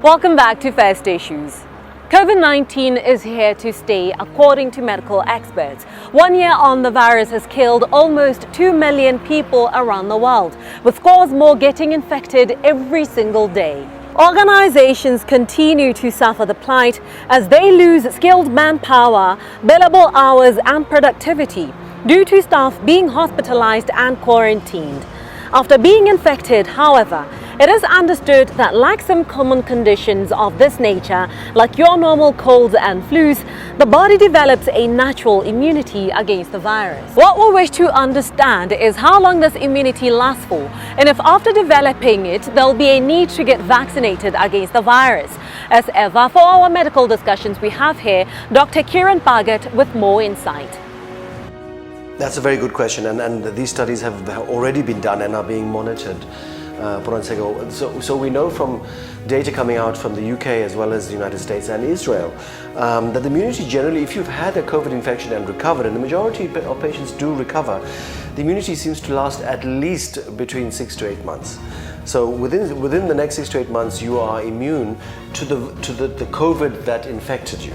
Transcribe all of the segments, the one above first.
Welcome back to First Issues. COVID-19 is here to stay, according to medical experts. 1 year on, the virus has killed almost 2 million people around the world, with scores more getting infected every single day. Organizations continue to suffer the plight as they lose skilled manpower, billable hours and productivity due to staff being hospitalized and quarantined. After being infected, however, it is understood that like some common conditions of this nature, like your normal colds and flus, the body develops a natural immunity against the virus. What we wish to understand is how long this immunity lasts for, and if after developing it, there'll be a need to get vaccinated against the virus. As ever, for our medical discussions, we have here Dr. Kiran Bhagat with more insight. That's a very good question, and these studies have already been done and are being monitored. So we know from data coming out from the UK as well as the United States and Israel that the immunity generally, if you've had a COVID infection and recovered, and the majority of patients do recover, the immunity seems to last at least between 6 to 8 months. So within the next 6 to 8 months, you are immune to the COVID that infected you.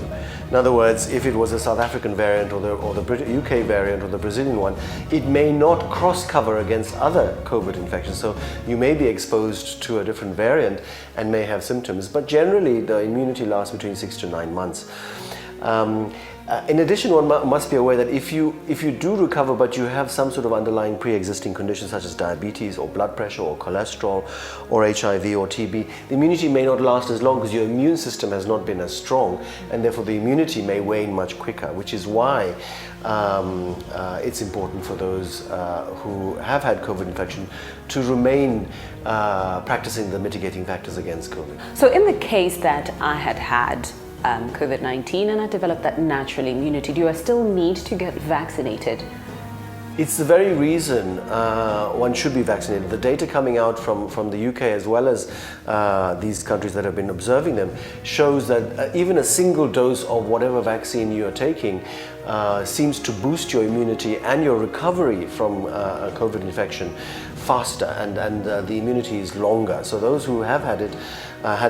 In other words, if it was a South African variant or the UK variant or the Brazilian one, it may not cross-cover against other COVID infections. So you may be exposed to a different variant and may have symptoms, but generally the immunity lasts between 6 to 9 months. In addition, one must be aware that if you do recover but you have some sort of underlying pre-existing condition such as diabetes or blood pressure or cholesterol or HIV or TB, the immunity may not last as long because your immune system has not been as strong, and therefore the immunity may wane much quicker, which is why it's important for those who have had COVID infection to remain practicing the mitigating factors against COVID. So in the case that I had COVID-19 and I developed that natural immunity, do I still need to get vaccinated? It's the very reason one should be vaccinated. The data coming out from the UK as well as these countries that have been observing them shows that even a single dose of whatever vaccine you are taking seems to boost your immunity and your recovery from a COVID infection faster, and the immunity is longer. So those who have had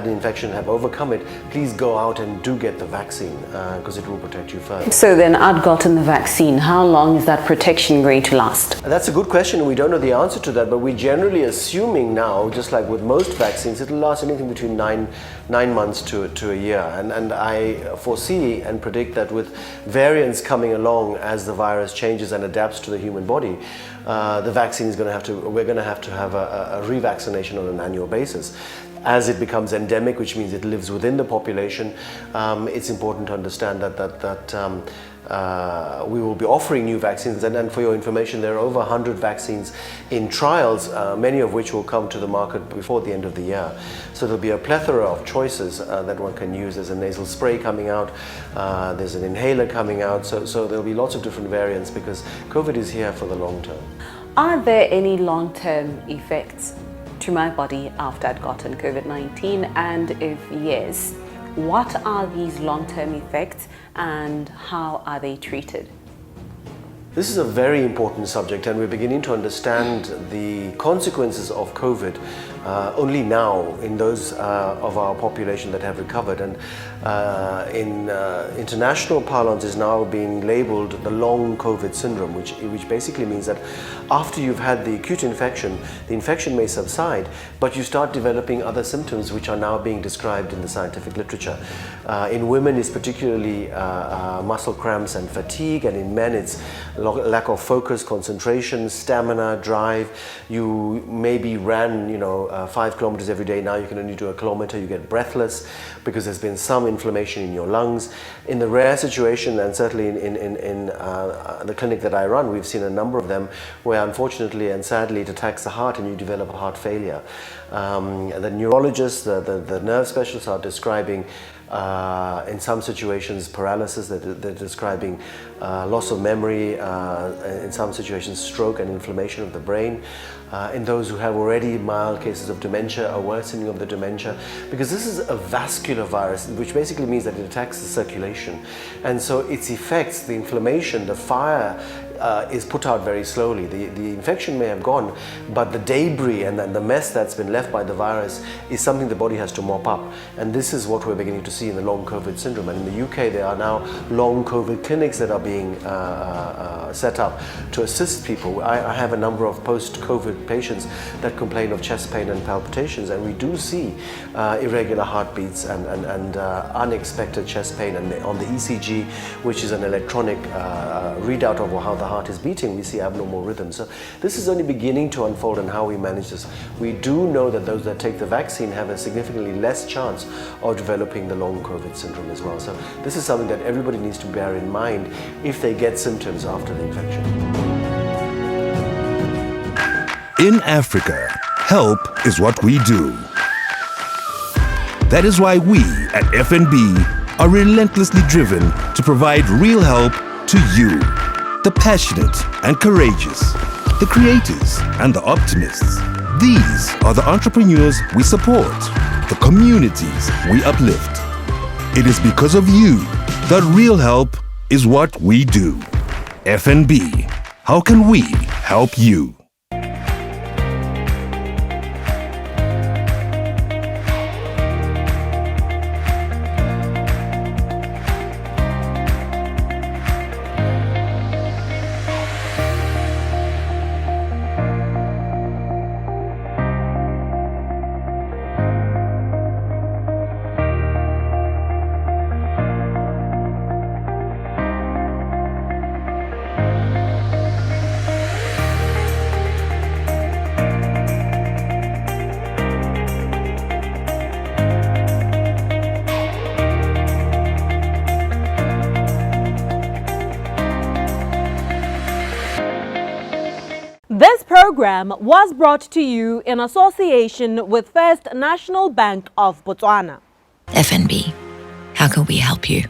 the infection, have overcome it, please go out and do get the vaccine because it will protect you further. So then I'd gotten the vaccine. How long is that protection going to last? That's a good question. We don't know the answer to that, but we're generally assuming now, just like with most vaccines, it'll last anything between nine months to a year. And I foresee and predict that with variants coming along as the virus changes and adapts to the human body, the vaccine is we're going to have a revaccination on an annual basis. As it becomes endemic, which means it lives within the population, it's important to understand that we will be offering new vaccines. And for your information, there are over 100 vaccines in trials, many of which will come to the market before the end of the year. So there'll be a plethora of choices that one can use. There's a nasal spray coming out, there's an inhaler coming out, so there'll be lots of different variants because COVID is here for the long term. Are there any long-term effects to my body after I'd gotten COVID-19, and if yes, what are these long-term effects and how are they treated? This is a very important subject, and we're beginning to understand the consequences of COVID only now in those of our population that have recovered, and in international parlance is now being labeled the long COVID syndrome, which basically means that after you've had the acute infection, the infection may subside, but you start developing other symptoms which are now being described in the scientific literature. In women it's particularly muscle cramps and fatigue, and in men it's lack of focus, concentration, stamina, drive. You maybe ran 5 kilometers every day, now you can only do 1 kilometer, you get breathless because there's been some inflammation in your lungs. In the rare situation, and certainly in the clinic that I run, we've seen a number of them where unfortunately and sadly it attacks the heart and you develop a heart failure. The neurologists, the nerve specialists are describing in some situations paralysis, they're describing loss of memory, in some situations stroke and inflammation of the brain. In those who have already mild cases of dementia, a worsening of the dementia, because this is a vascular virus, which basically means that it attacks the circulation. And so its effects, the inflammation, the fire, is put out very slowly. The infection may have gone, but the debris and the mess that's been left by the virus is something the body has to mop up. And this is what we're beginning to see in the long COVID syndrome. And in the UK, there are now long COVID clinics that are being set up to assist people. I have a number of post-COVID patients that complain of chest pain and palpitations, and we do see irregular heartbeats and unexpected chest pain. And on the ECG, which is an electronic readout of how the heart is beating, we see abnormal rhythms. So this is only beginning to unfold in how we manage this. We do know that those that take the vaccine have a significantly less chance of developing the long COVID syndrome as well. So this is something that everybody needs to bear in mind if they get symptoms after the infection. In Africa, help is what we do. That is why we at FNB are relentlessly driven to provide real help to you, the passionate and courageous, the creators and the optimists. These are the entrepreneurs we support, the communities we uplift. It is because of you that real help is what we do. FNB, how can we help you? This program was brought to you in association with First National Bank of Botswana. FNB, how can we help you?